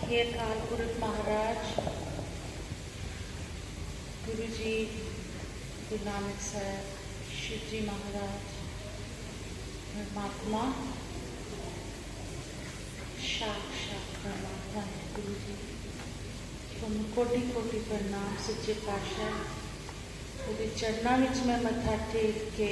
हे अकाल पुरख महाराज, गुरु जी, गुरु नानक साहब, शिव जी महाराज, परमात्मा, साक्षात परमात्मा है गुरु जी। तुम कोटि कोटि प्रणाम सच्चे पातशाह। तेरे चरणों विच मैं मत्था टेक के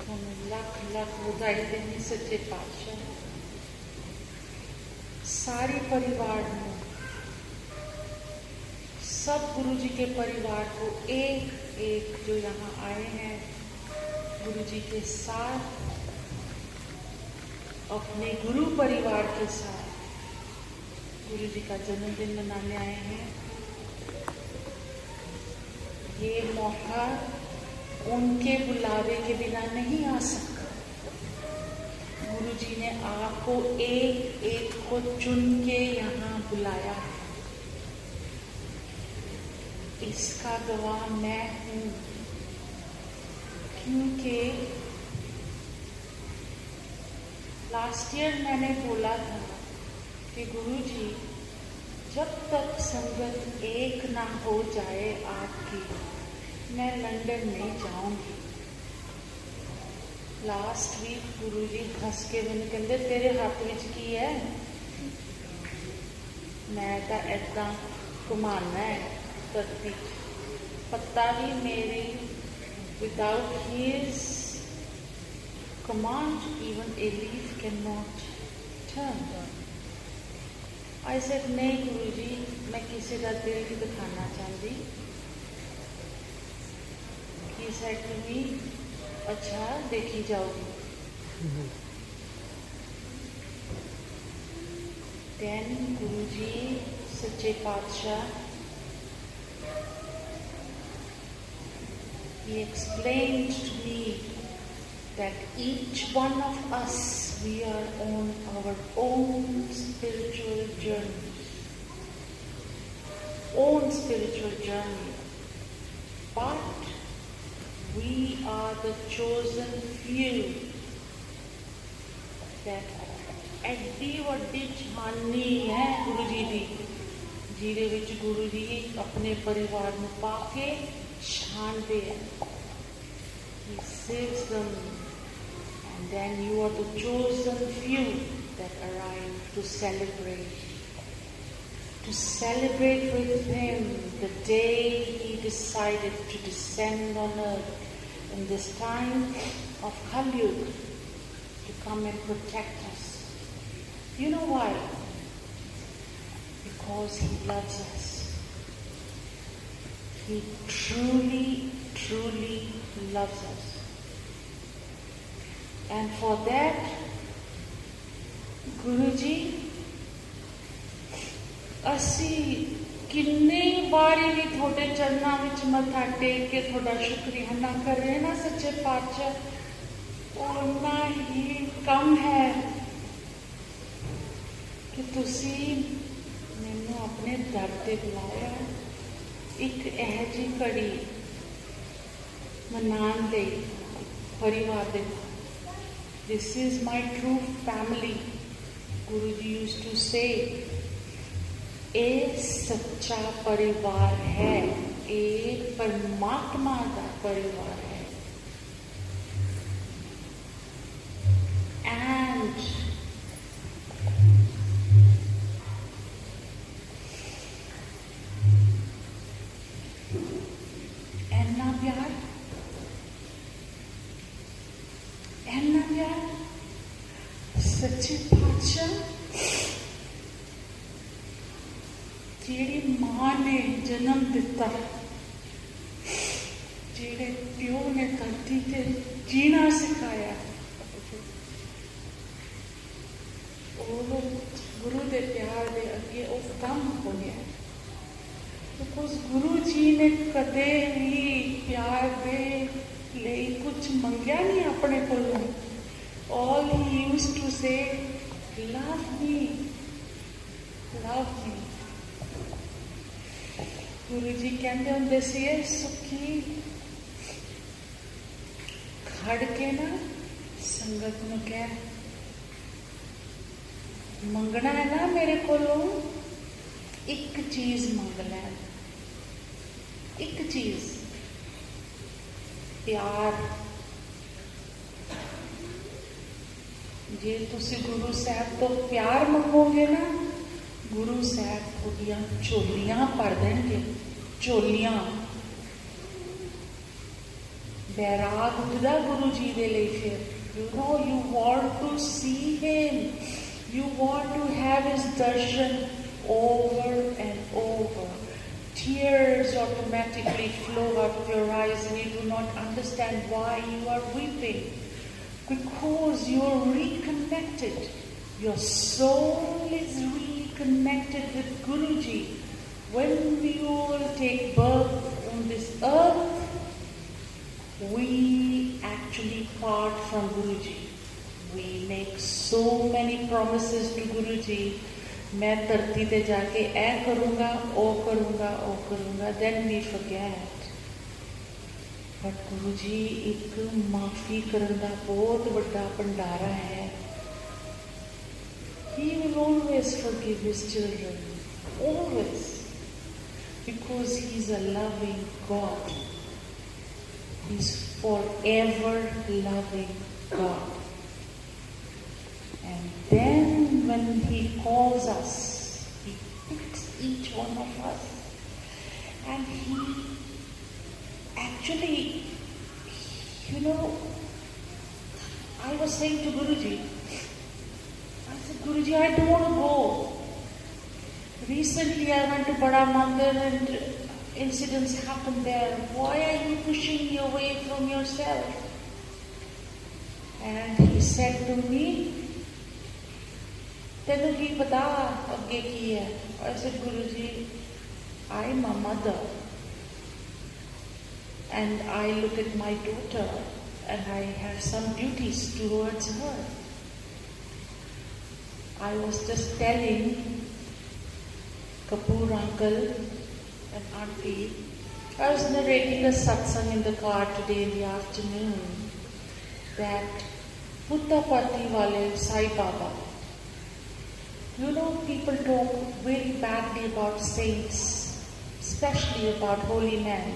तुम लख लख बधाई देनी सच्चे पातशाह। सारे परिवार को, सब गुरु जी के परिवार को, एक एक जो यहाँ आए हैं गुरु जी के साथ, अपने गुरु परिवार के साथ गुरु जी का जन्मदिन मनाने आए हैं। ये मौका उनके बुलावे के बिना नहीं आ सकता। गुरु जी ने आपको एक एक को चुन के यहाँ बुलाया है। इसका गवाह मैं हूँ, क्योंकि लास्ट ईयर मैंने बोला था कि गुरु जी जब तक संगत एक ना हो जाए आपकी, मैं लंदन नहीं जाऊंगी। लास्ट वीक गुरु जी हंस के मैंने कहते तेरे हाथ विच की है, मैं तो ऐदा घुमाना है धरती, पत्ता भी मेरी without his command even a leaf cannot turn. I said नहीं गुरु जी, मैं किसी का दिल नहीं दिखाना चाहती। He said to me, अच्छा देखी जाओगी। Then गुरु जी सच्चे पातशाह, he explained to me that each one of us, we are on our own spiritual journey, but we are the chosen few that एड्डी वड्डी छानी है गुरु जी दी, जिहदे विच गुरु जी अपने परिवार में पाके छानते हैं। He saves them, and then you are the chosen few that arrive to celebrate with him the day he decided to descend on earth in this time of Kali Yuga to come and protect us. You know why? Because he loves us. He truly, truly loves us. And for that, Guru Ji, असी किन्ने बारी भी थोड़े चरणों विच मत्था take के थोड़ा शुक्रिया ना कर रहे ना सच्चे पातशाह, उतना ही कम है कि तुसी मैनू अपने दर ते बुलाया। एक यह जी घड़ी मनाने दे परिवार दे, this is my true family. Guru ji used to से, ए सच्चा परिवार है, ए परमात्मा का परिवार है। एंड एना प्यार सच्चे पातशाह, जेड़ी मां ने जन्म दिता, जेड़े प्यो ने धरती ते जीना सिखाया, गुरु दे प्यार दे अगे वो कम हो गया। बिकॉज गुरु जी ने कदे भी प्यार दे लिए कुछ मंगया नहीं अपने कोलों। All he used to say, love me, love me. गुरु जी कहते होंगे सी सुखी खड़ के ना संगत में कह मंगना है ना मेरे कोलों, ਇੱਕ ਚੀਜ਼ ਮੰਗ ਲੈਣ, ਇੱਕ ਚੀਜ਼, ਪਿਆਰ। ਜੇ ਤੁਸੀਂ ਗੁਰੂ ਸਾਹਿਬ ਤੋਂ ਪਿਆਰ ਮੰਗੋਗੇ ਨਾ, ਗੁਰੂ ਸਾਹਿਬ ਤੁਹਾਡੀਆਂ ਝੋਲੀਆਂ ਭਰ ਦੇਣਗੇ, ਝੋਲੀਆਂ। ਬੈਰਾਗ ਉੱਠਦਾ ਗੁਰੂ ਜੀ ਦੇ ਲਈ ਫਿਰ। You want to see him. You want to have his darshan over and over. Tears automatically flow out of your eyes and you do not understand why you are weeping. Because you are reconnected. Your soul is reconnected with Guruji. When we all take birth on this earth, we actually part from Guruji. We make so many promises to Guruji. मैं धरती पे जाके ऐ करूँगा, ओ करूँगा, ओ करूँगा, then we forget. But Guruji एक माफी करन दा बहुत बड़ा भंडारा है. He will always forgive his children, always, because he is a loving God. He's forever loving God. And then when he calls us, he picks each one of us. And he actually, I was saying to Guruji, I said, Guruji, I don't want to go. Recently I went to Bade Mandir and incidents happened there. Why are you pushing me away from yourself? And he said to me, Tenu ki pata agge ki hai? I said, Guruji, I am a mother. And I look at my daughter and I have some duties towards her. I was just telling Kapoor uncle and auntie, I was narrating a satsang in the car today in the afternoon, that Puttapati wale Sai Baba. People talk very badly about saints, especially about holy men.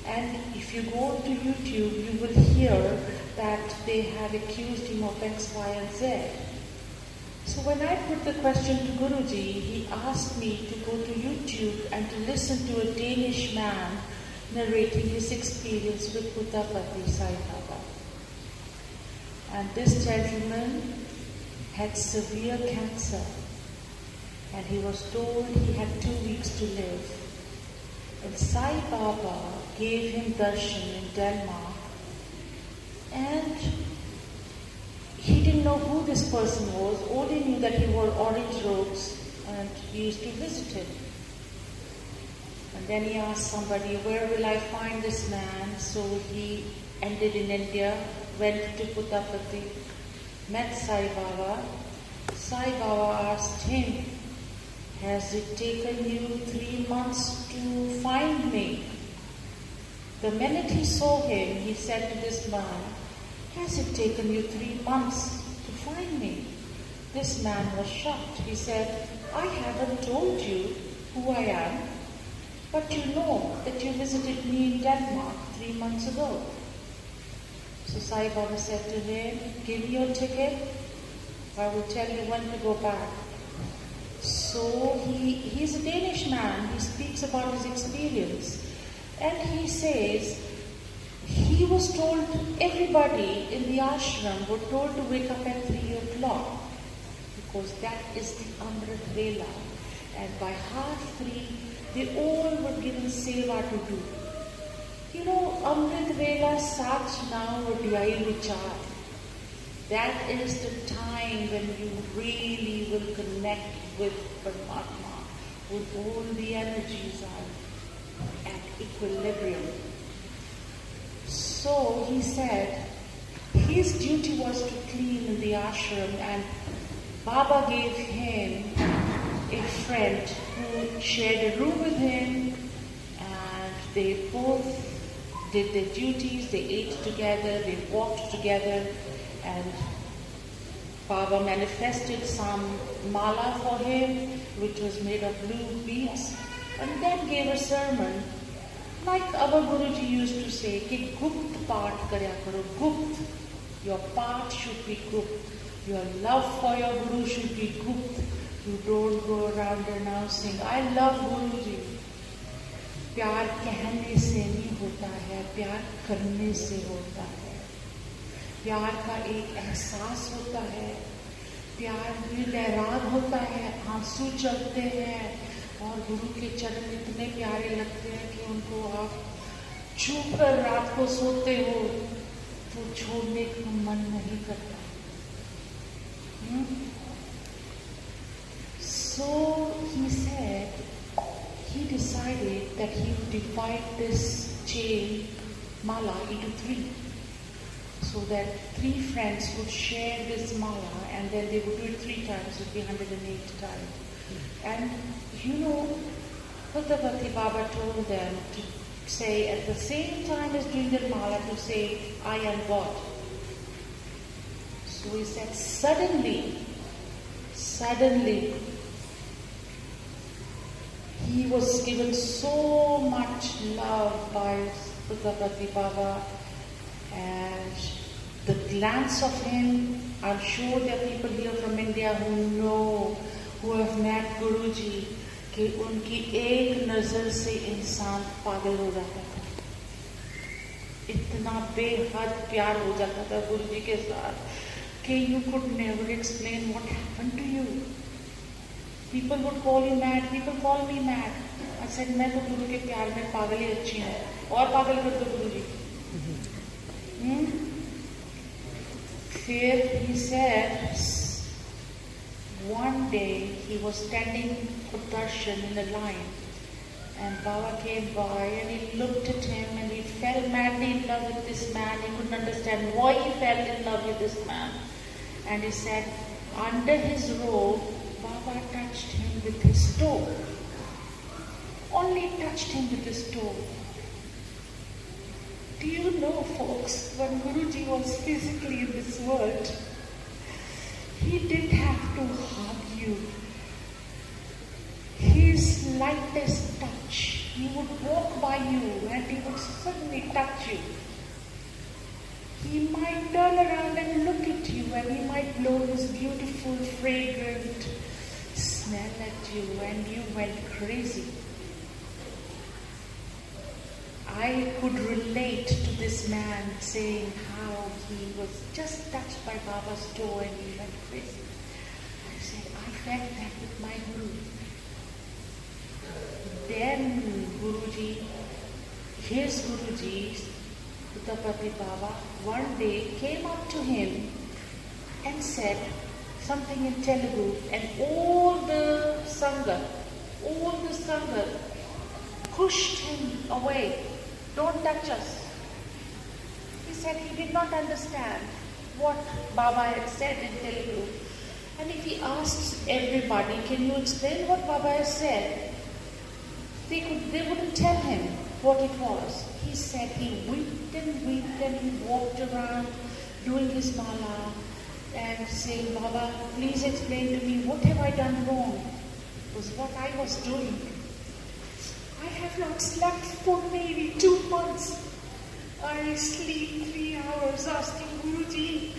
And if you go to YouTube, you will hear that they have accused him of X, Y, and Z. So when I put the question to Guruji, he asked me to go to YouTube and to listen to a Danish man narrating his experience with Puttapati Sai Baba. And this gentleman had severe cancer and he was told he had 2 weeks to live. And Sai Baba gave him darshan in Denmark, and he didn't know who this person was, only knew that he wore orange robes and he used to visit him. And then he asked somebody, where will I find this man? So he ended in India, went to Puttapati, met Sai Baba. Sai Baba asked him, has it taken you 3 months to find me? The minute he saw him, he said to this man, has it taken you 3 months to find me? This man was shocked. He said, I haven't told you who I am, but you know that you visited me in Denmark 3 months ago. So Sai Baba said to him, give me your ticket, I will tell you when to go back. So he's a Danish man, he speaks about his experience. And he says, he was told, everybody in the ashram were told to wake up at 3 o'clock because that is the Amrit Vela. And by 2:30, they all were given seva to do. Amrit Vela Sach Now Vadiyai Vichar. That is the time when you really will connect with Paramatma, when all the energies are at equilibrium. So he said his duty was to clean the ashram, and Baba gave him a friend who shared a room with him, and they both did their duties, they ate together, they walked together, and Baba manifested some mala for him, which was made of blue beads, and then gave a sermon. Like our Guruji used to say, ki gupt path karya karo, gupt. Your path should be gupt. Your love for your Guru should be gupt. You don't go around announcing, I love Guruji. प्यार कहने से नहीं होता है, प्यार करने से होता है. प्यार का एक एहसास होता है, प्यार भी लहरान होता है, आंसू चलते हैं और गुरु के चरण इतने प्यारे लगते हैं कि उनको आप छू कर रात को सोते हो तो छोड़ने का मन नहीं करता. So he said, he decided that he would divide this chain mala into 3. So that 3 friends would share this mala and then they would do it 3 times, it would be 108 times. And you know, Bhakti Baba told them to say at the same time as doing the mala to say, I am God. So he said, suddenly, he was given so much love by Bhakti Baba, and the glance of him, I'm sure there are people here from India who know, who have met Guruji, कि उनकी एक नजर से इंसान पागल हो जाता था. इतना बेहद प्यार हो जाता था गुरुजी के साथ कि you could never explain what happened to you. People would call you mad, people call me mad. I said, मैं तो गुरु के प्यार में पागल ही अच्छी हूँ. और पागल कर दो गुरुजी. फिर he said, one day he was standing for darshan in a line, and Baba came by and he looked at him and he fell madly in love with this man. He couldn't understand why he fell in love with this man. And he said, under his robe, Baba touched him with his toe. Only touched him with his toe. Do you know, folks, when Guruji was physically in this world, he didn't have to hug you. His lightest touch, he would walk by you and he would suddenly touch you. He might turn around and look at you and he might blow his beautiful, fragrant smell at you and you went crazy. I could relate to this man saying how he was just touched by Baba's toe and he went crazy. I said, I felt that with my Guru. Then Guruji, his Guruji, Uttapati Baba, one day came up to him and said something in Telugu, and all the Sangha pushed him away. Don't touch us. He said he did not understand what Baba had said in Telugu. And if he asks everybody, can you explain what Baba has said? They wouldn't tell him what it was. He said he wept and he walked around doing his mala and saying, Baba, please explain to me, what have I done wrong? It was what I was doing. I have not slept for maybe 2 months. I sleep 3 hours asking Guruji,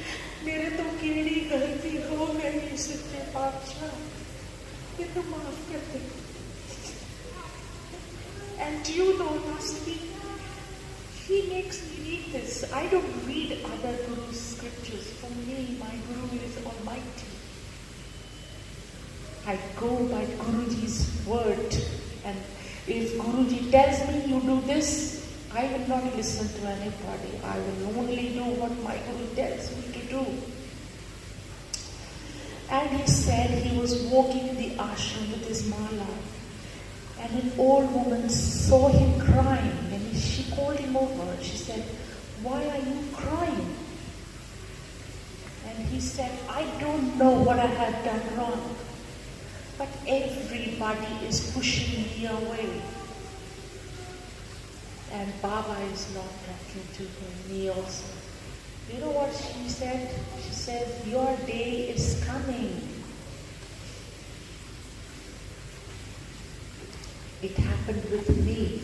मेरे तो केड़ी गलती हो गई सच्चे पातशाह, ये तो माफ कर दे. And do you know, lastly, he makes me read this. I don't read other Guru's scriptures. For me, my Guru is almighty. I go by Guruji's word, and if Guruji tells me you do this, I will not listen to anybody. I will only do what my Guru tells me to do. And he said he was walking in the ashram with his mala, and an old woman saw him crying, and she called him over. She said, why are you crying? And he said, I don't know what I had done wrong, but everybody is pushing me away. And Baba is not talking to me also. You know what she said? She said, your day is coming. It happened with me.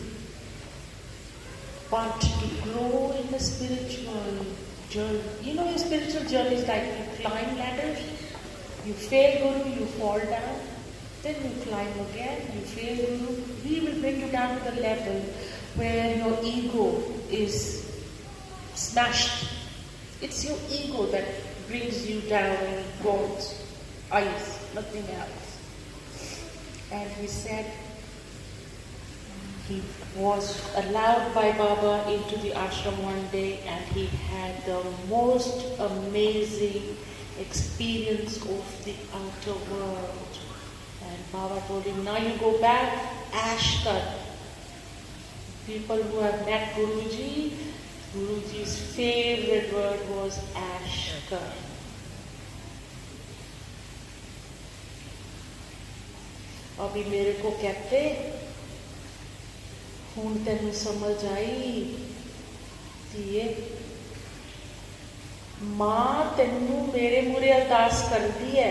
But to grow in the spiritual journey, you know, your spiritual journey is like you climb ladders. You fail Guru, you fall down. Then you climb again, you fail Guru. He will bring you down to the level where your ego is smashed. It's your ego that brings you down in God's eyes, nothing else. And he said, he was allowed by Baba into the ashram one day, and he had the most amazing experience of the outer world. And Baba told him, now you go back, ash cut. People who have met Guruji, Guruji's favorite word was ash cut. अभी मेरे को कहते ਹੁਣ ਤੈਨੂੰ ਸਮਝ ਆਈ ਧੀਏ ਮਾਂ ਤੈਨੂੰ ਮੇਰੇ ਮੂਹਰੇ ਅਰਦਾਸ ਕਰਦੀ ਹੈ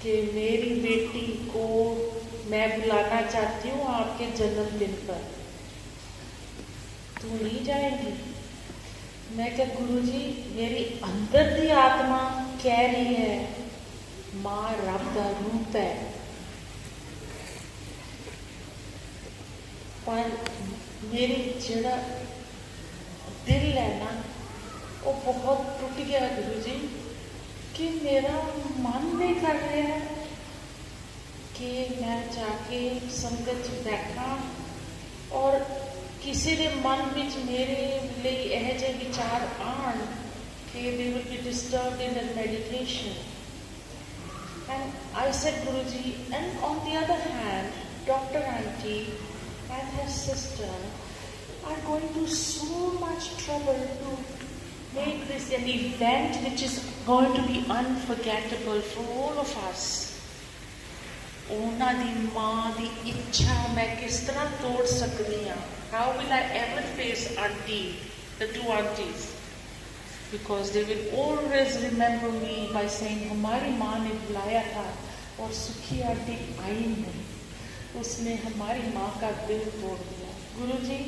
कि मेरी बेटी को मैं बुलाना चाहती हूँ आपके जन्मदिन पर, तू नहीं जाएगी? मैं क्या गुरुजी मेरी अंदर दी आत्मा कह रही है मां रब दा रूप है, पर मेरी जड़ा दिल है ना वो बहुत टूट गया गुरुजी कि मेरा मन नहीं कर रहा है कि मैं जाके संगत च बैठा और किसी के मन विच मेरे लिए यह जे विचार आन कि they will be disturbed in their meditation. And I said, Guruji, and on the other hand, Dr. Auntie and her sister are going through so much trouble to make this an event which is going to be unforgettable for all of us. ਉਹਨਾਂ ਦੀ ਮਾਂ ਦੀ ਇੱਛਾ ਮੈਂ ਕਿਸ ਤਰ੍ਹਾਂ ਤੋੜ ਸਕਦੀ ਹਾਂ? How will I ever face auntie, the two aunties? Because they will always remember me by saying हमारी माँ ने बुलाया था और सुखी आंटी आई नहीं, उसने हमारी माँ का दिल तोड़ दिया. गुरुजी,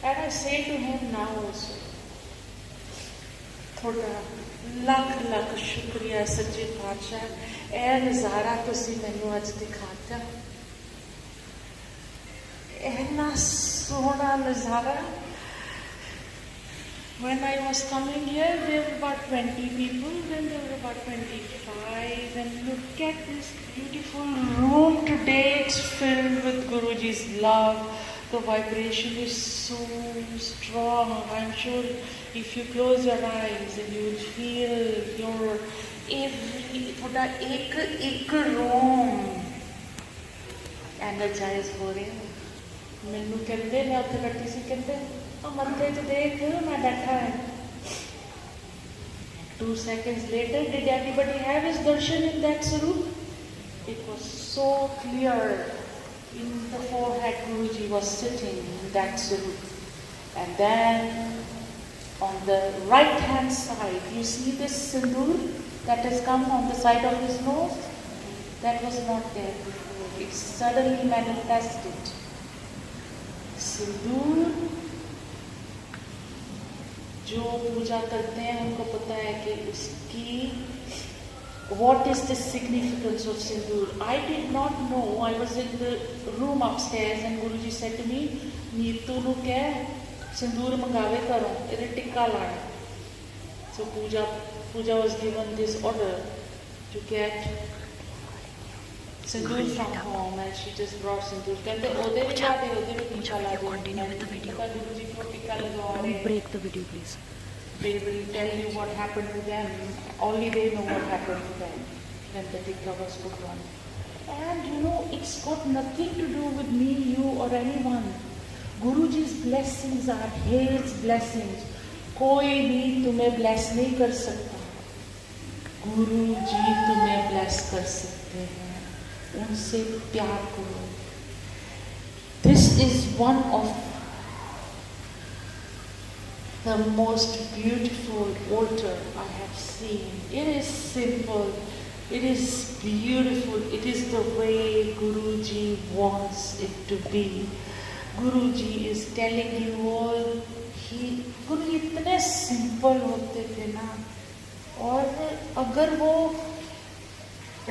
and I say to him now also, थोड़ा ਲੱਖ ਲੱਖ ਸ਼ੁਕਰੀਆ ਸੱਚੇ ਪਾਤਸ਼ਾਹ, ਇਹ ਨਜ਼ਾਰਾ ਤੁਸੀਂ ਮੈਨੂੰ ਅੱਜ ਦਿਖਾਤਾ, ਇੰਨਾ ਸੋਹਣਾ ਨਜ਼ਾਰਾ. When I was coming here, there were about 20 people, then there were about 25, and look at this beautiful room today. It's filled with Guruji's love. The vibration is so strong. I'm sure if you close your eyes and you will feel your एक room energized हो रहे हैं. मैनू कहते मैं उत्थे बैठी सी कहते मत्थे च देख मैं बैठा है. 2 seconds later, did everybody have his darshan in that sarup? It was so clear. In the forehead, Guruji was sitting in that sarup. And then on the right hand side, you see this sindoor that has come on the side of his nose? That was not there before. It suddenly manifested. Sindoor, जो पूजा करते हैं उनको पता है कि उसकी what is the significance of sindoor. I did not know. I was in the room upstairs and Guruji said to me, Neetu ਨੂੰ ਕਹਿ sindoor ਮੰਗਾਵੇ ਕਰੋ ਇਹਦੇ ਟਿੱਕਾ ਲਾਣਾ. So Pooja was given this order to get sindoor from home, and she just brought sindoor. कहते ਉਹਦੇ ਵੀ ਲਾ ਦੇ ਉਹਦੇ ਵੀ ਟਿੱਕਾ ਲਾ ਦੇ. Continue with the video. Guruji को ਟਿੱਕਾ ਲਗਵਾ ਰਹੇ. Don't break the video, please. They will tell you what happened to them. Only they know what happened to them when the tikka was put on. And you know, it's got nothing to do with me, you or anyone. Guruji's blessings are his blessings. कोई भी तुम्हें bless नहीं कर सकता. गुरुजी तुम्हें bless कर सकते हैं. उनसे प्यार करो. This is one of the most beautiful altar I have seen. It is simple, it is beautiful, it is the way Guruji wants it to be. Guruji is telling you all, गुरुजी इतने simple होते थे ना, और अगर वो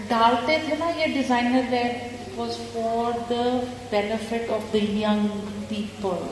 डालते थे ना ये designer wear, it was for the benefit of the young people.